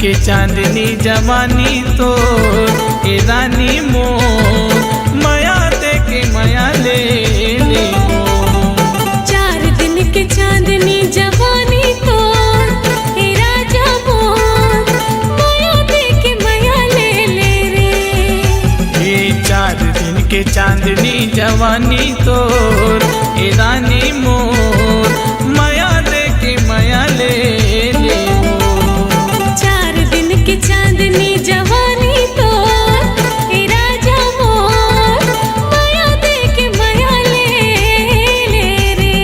के चांदनी जवानी तो ए रानी मोर माया दे के माया ले ले हो। 4 दिन के चांदनी जवानी तो ए राजा मोर माया दे के माया ले ले रे। ये 4 दिन के चांदनी जवानी तो ए रानी मोर माया दे के माया ले ले हो। 4 दिन के चांदनी जवानी तो ए राजा मोर माया दे के माया ले ले रे।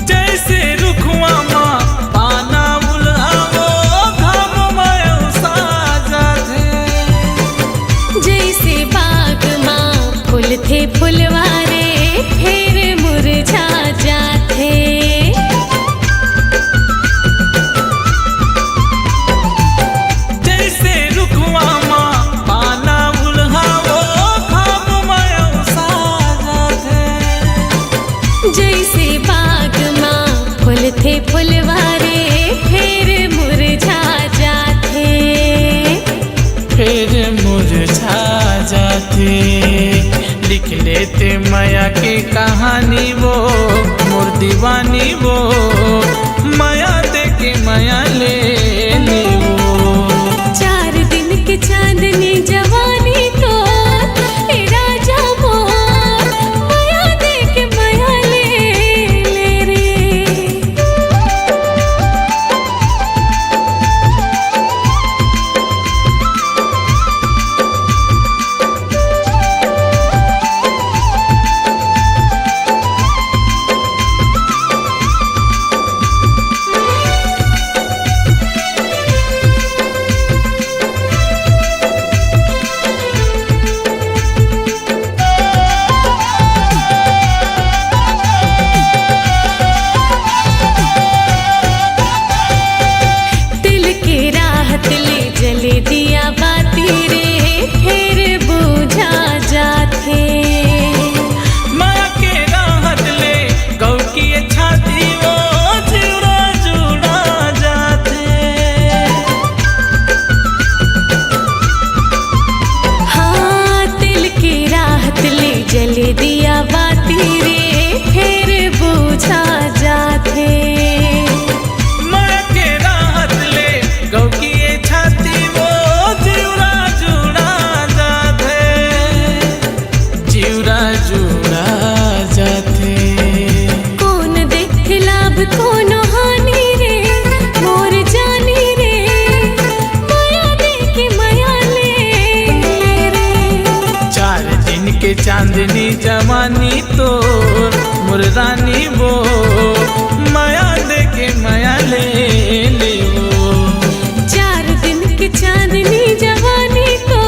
जैसे रुखवा माँ पाना उल्हावो घाम मायो साजा थे। जैसे बाग माँ फूल थे फुलवारे फिर मुरझा जाते। जैसे रुखवा माँ पाना उल्हावो घाम मायो साजा थे। जैसे बाग माँ फूल थे फुलवारे फिर मुरझा जाते। फिर मुरझा जाते। लिख लेते माया की कहानी वो मोर दीवानी वो माया दे के माया ले ले वो। 4 दिन के चांदनी जवानी तो ए राजा मोर माया दे के माया ले ले रे। दिल के राहत ले जले दिया बाती रे फिर बुझा जाते। माया के राहत ले गौ की ये छाती वो जुड़ा जुड़ा जाते। हाँ दिल की राहत ले जले दिया बाती रे फिर बुझा जाते। माया के राहत ले गौ की ये छाती वो जुड़ा जुड़ा जाते। जुड़ा जुड़ा जाते। कौन देखे लाभ कौन हानि रे मोर जानी रे माया दे के माया ले ले रे। 4 दिन के चांदनी जवानी तो मुरदानी वो माया दे के माया ले ले वो। 4 दिन के चांदनी जवानी तो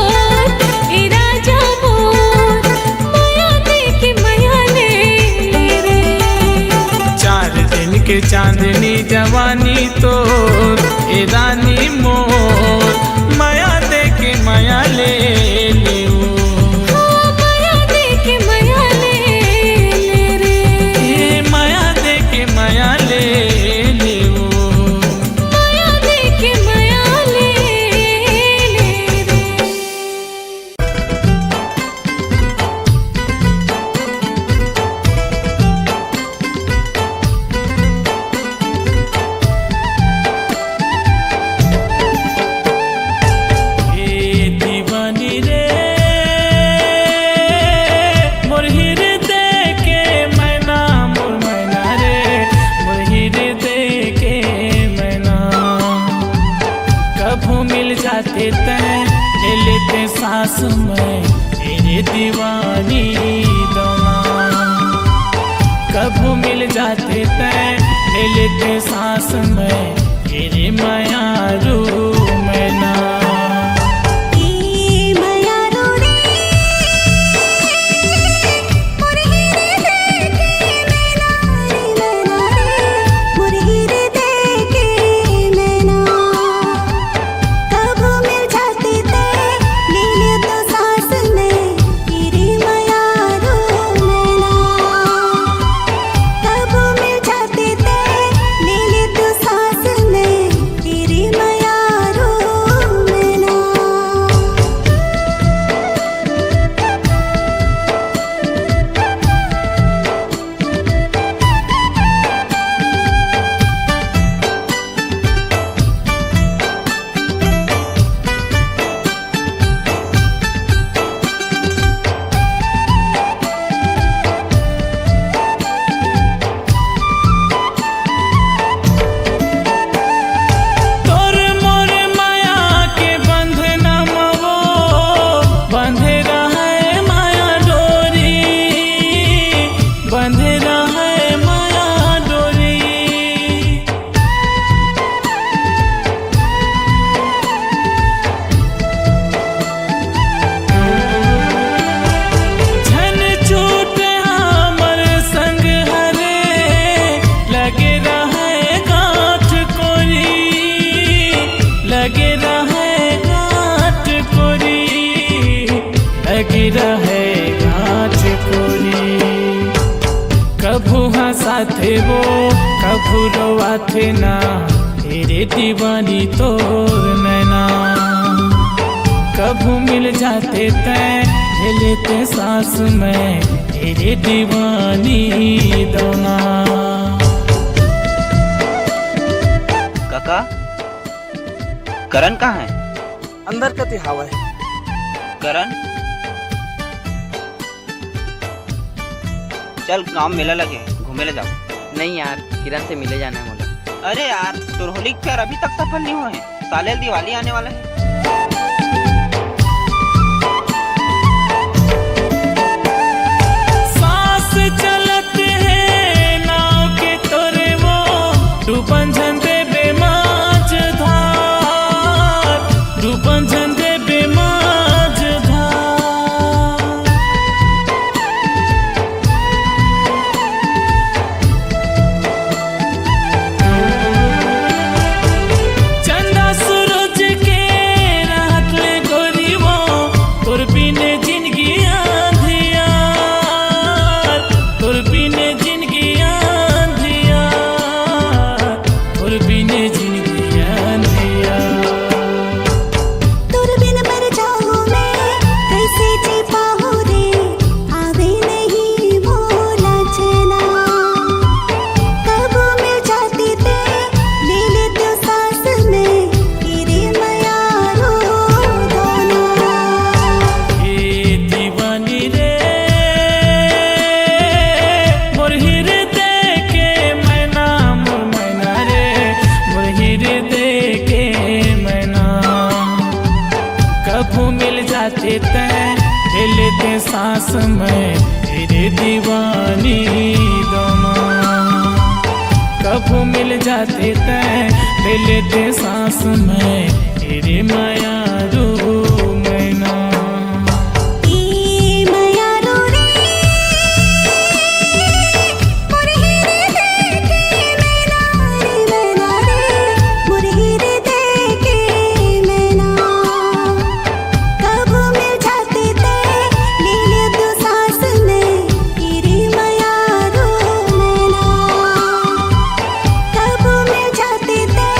ए राजा मोर माया दे के माया ले ले रे। 4 दिन के चांदनी जवानी तो ए रानी मोर माया दे के माया ले ले वो। हाँ, माया दे के माया ले ले रे। ए माया दे के माया ले ले वो। माया दे के माया ले ले रे। ए दीवानी रे मोर हृदय के मैना मोर मैना रे मोर हृदय के मैना। कभू मिल जाते तय ले लेते सांस में तेरे दीवानी दौना। कभू मिल जाते तय ले लेते सांस में रे मायारू मैना। कभू हंसाथे वो कभू रोवाथे ना, तेरे दीवानी तोर नैना। कभू मिल जाते तय ले लेते सांस में, तेरे दीवानी दोना। काका करण कहाँ है? अंदर कति हवा है। करण चल गांव मेला लगे घूमे ले जाओ। नहीं यार, किरण से मिले जाना है मुझे। अरे यार तो होली के फेयर अभी तक सफल नहीं हुए हैं, साले दिवाली आने वाला है। सांस चलते हैं नाव के तोरे वो, डूबन झंडे बेमाज धार, डूबन झंडे बेमाज धार। चंदा सूरज के रात ले गोरी वो, तोर बिने जिंदगी आंधिया, तोर बिने जिंदगी आंधिया, तोर बिने जिंदगी आंधिया। तुर बिन मर जाऊं मैं, कैसे जी पाऊं रे, आवे नहीं भूला चना। कब मिल जाती ते ले लेते सांस में, तेरे मायारू दोना। ए दीवानी रे मोर हृदय के मैना, मोर मैना रे मोर हृदय के मैना। कभू मिल जाते तय ले लेते सांस में, तेरे दीवानी दोना। कभू मिल जाते तय ले लेते सांस में, तेरे मायारू मैना। ई मायारू रे मोर हृदय के मैना रे, मोर हृदय के मैना। कब मिल जाते ते ले लेते सांस में, तेरे मायारू मैना। कब मिल जाते ते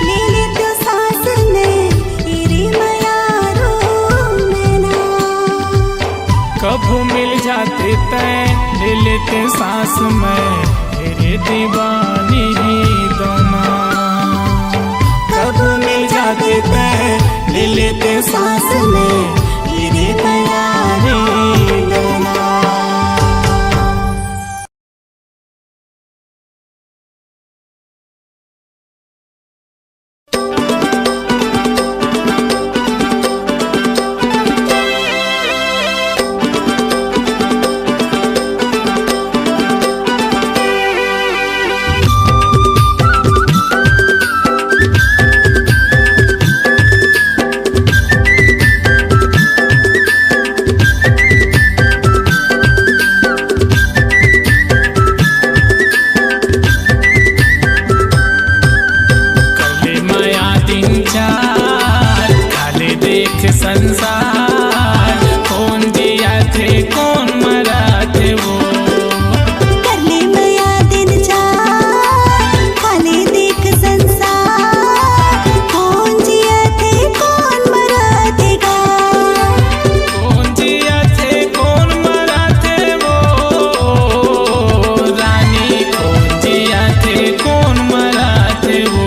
ले लेते सांस में, तेरे मायारू मैना। कभू मिल जाते तय ले लेते सांस में, तेरे दीवानी दोना। कभू मिल जाते तय ले लेते सांस में, तेरे दीवानी दोना। चार खाले देख संसार कौन दिया थे कौन मरा थे वो कर ले माया दिन चार खाले देख संसार कौन जिया थे कौन मरा देगा कौन जिया थे कौन मरा थे वो रानी कौन जिया थे कौन मरा थे वो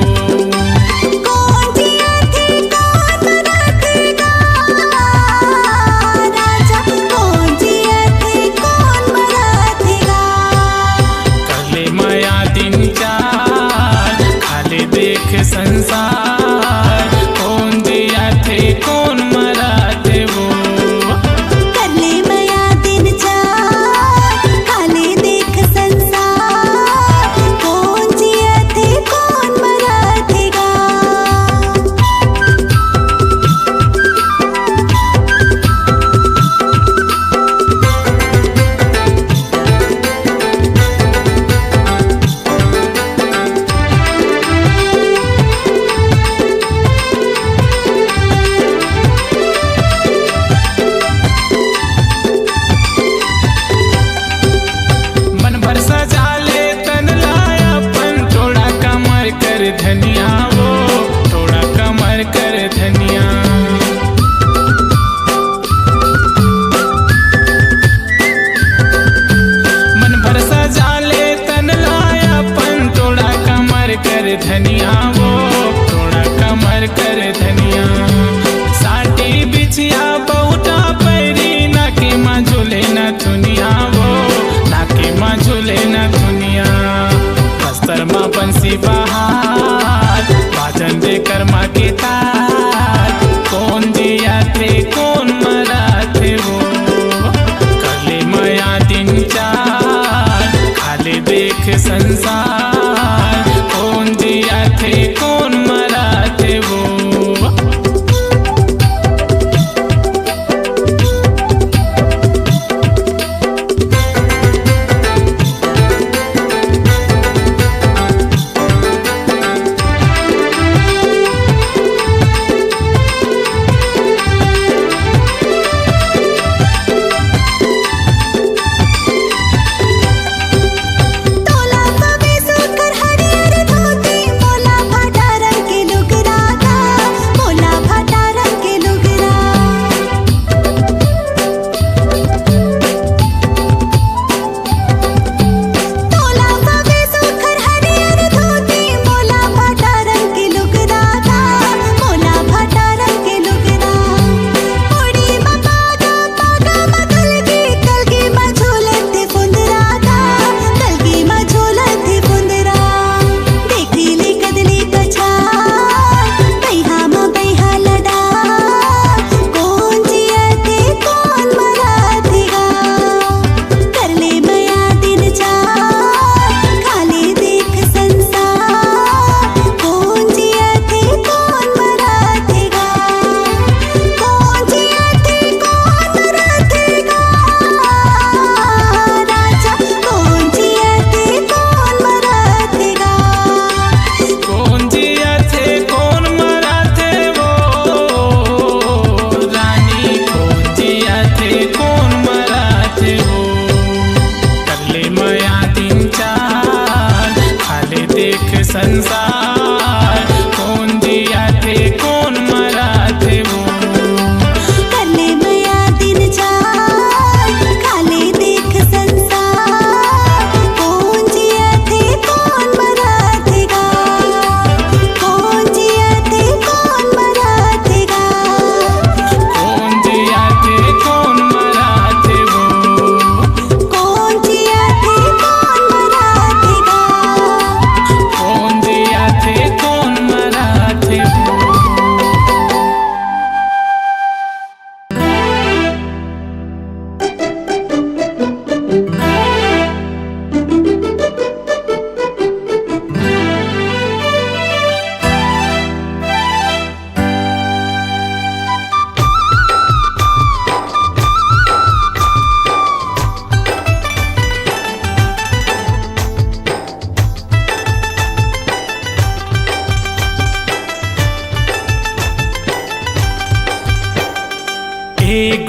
कौन जिया थे कौन मरा देगा राजा कौन जिया थे कौन मरा देगा करले माया दिन चार खाले देख संसार कौन दिया थे कौन मरा थे वो कर ले माया दिन चार खाले देख संसार कौन जिया थे कौन मरा देगा मन भर सजा ले तन लाया पन थोड़ा कमर कर धनिया वो थोड़ा कमर कर धनिया मन भर सजा ले तन लाया पन थोड़ा कमर कर धनिया वो थोड़ा कमर कर धनिया साटी बिछिया बहुटा पैरी नाके माँ झूले न दुनिया वो नाके माँ झूले न दुनिया बस्तर माँ बंसी बहार बाजन दे कर्मा के तार कौन दिया थे कौन मरा थे वो करले माया दिन चार खाले देख संसार कौन दिया थे कौन मरा थे वो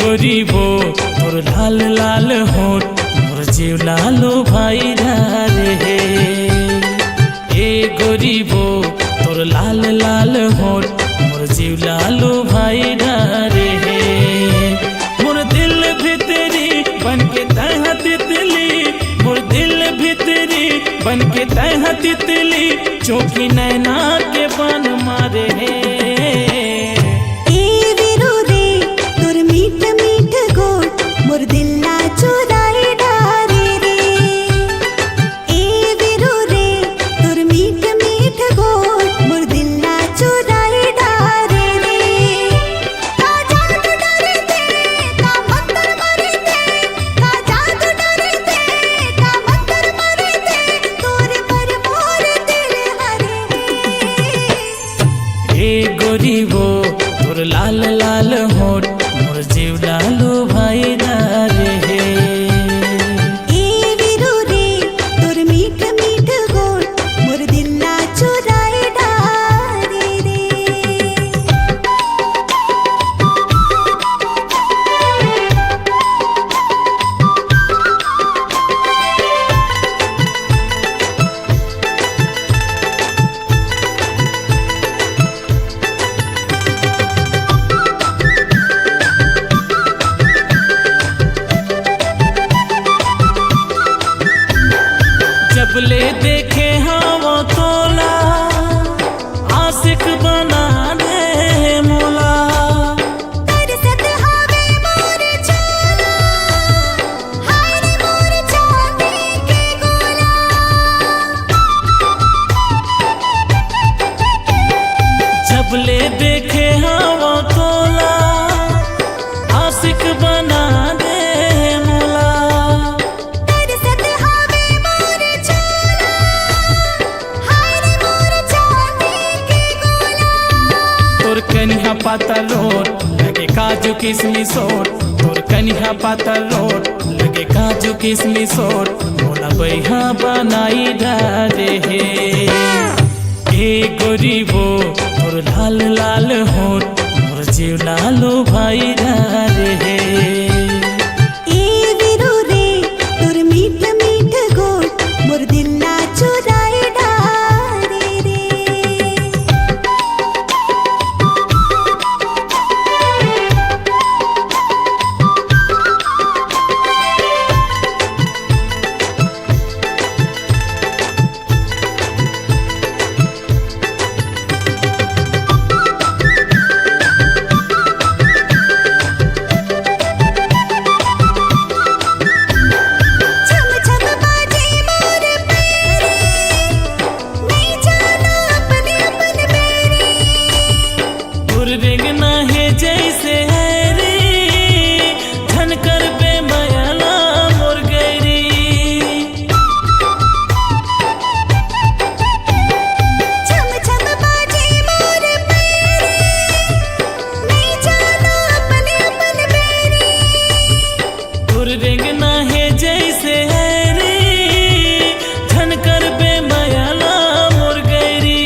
गोरी वो तोर लाल लाल होठ मोर जीव लालो भाई रे हे। ए गोरी वो तोर लाल लाल होठ मोर जीव लालो भाई रे हे। मोर दिल भितरी बन के तह तितली, मोर दिल भितरी बन के तह तितली चौकी नैना के बन मारे हे। ए वीरू रे तोर मीठ मीठ गोट मोर दिल ना चुराए डारे रे। ए वीरू रे तोर मीठ मीठ गोट मोर दिल ना चुराए डारे रे। का जादू डरे थे का मंतर मरे थे, का जादू डरे थे का मंतर मरे थे, तोरे पर मोर दिल हरे रे। ए गोरी वो तोर लाल लाल होठ मोर जीव लालो भाई रे हे। ए वीरू रे तोर मीठ मीठ गोट मोर दिल ना चुराए डारे रे। जब ले देखे हवा तोला आशिक बना दे मोला। तरसत हवे मोर चोला, हाय रे मोर चांदी के गोला। जब ले देखे हवा तोला आशिक बना दे मोला। तरसत हवे मोर चोला, हाय रे मोर चांदी के गोला। तोर कनिहा पातर रोट लगे काजू किशमिश ओट, तोर कनिहा पातर रोट लगे काजू किशमिश ओट मोला बैहा बनाई डारे हे। ए गोरी वो तोर लाल लाल होठ मोर जीव लालो भाई रे हे। ए वीरू रे तोर मीठ मीठ गोट मोर दिल ना चुराए डारे रे। छम छम बाजे मोर पैरे, नहीं जाना अपने अपन मेरे। तोर रेंगना है जैसे है रे धनकर पे मयाला मोर गैरी। छम छम बाजे मोर पैरे, नहीं जाना अपने अपन मेरे। तोर रेंगना है जैसे है रे धनकर पे मयाला मोर गैरी।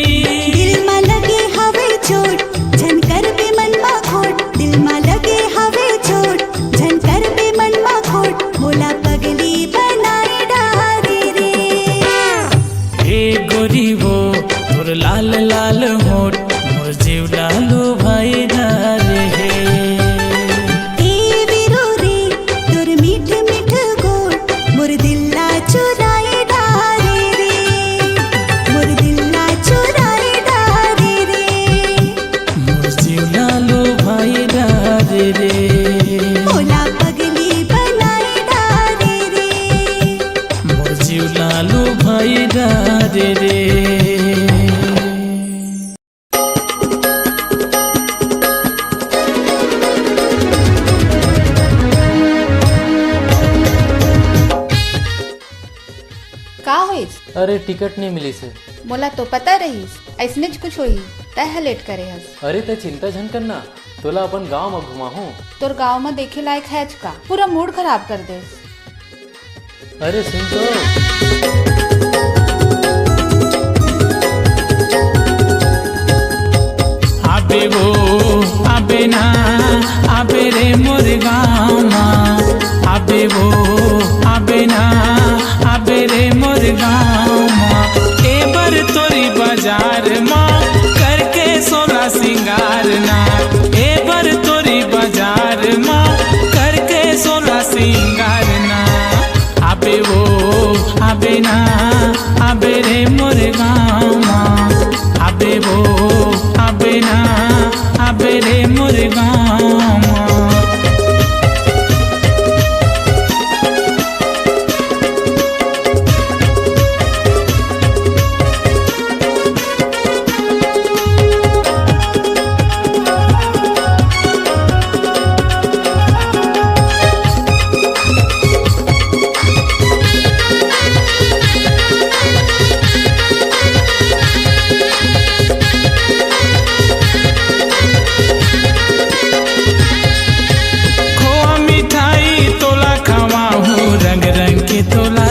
दिल मा लगे हवे चोट झनकर पे मन मा खोट, दिल मा लगे हवे चोट झनकर पे मन मा खोट, मोला पगली बनाए डारे रे। ए गोरी वो तोर लाल लाल होठ मोर जीव लालो भाई रे हे। ए वीरू रे तोर मीठ मीठ गोट मोर दिल ना चुराए डारे रे। मोर दिल ना चुराए डारे रे। मोर जीव लालो भाई रे रे। मोला पगली बनाए डारे रे। मोर जीव लालो भाई रे रे। का होइस? अरे टिकट नहीं मिली से। मोला तो पता रहीस ऐसने कुछ होई तय लेट करे हस। अरे ते चिंता झन करना, तोला अपन गांव में घुमाहूं। तोर गांव में देखे लायक है का? पूरा मूड खराब कर देस। अरे सुन तो, आबे वो आबे ना आबे रे मोर गाँव आबे वो आबे ना आबे रे मोर गाँव माँ ए बर तोरी बाजार माँ करके सोला सिंगार ना ए बर तोरी बाजार माँ करके सोला सिंगार ना आबे वो आबे ना आबे रे मोर गाँव माँ आबे वो आबे ना आबे रे मोर गाँव माँ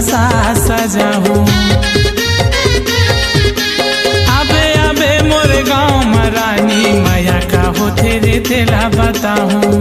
सजाहू आबे आबे मोर गाँव में रानी माया का होते रे तेला बताहूँ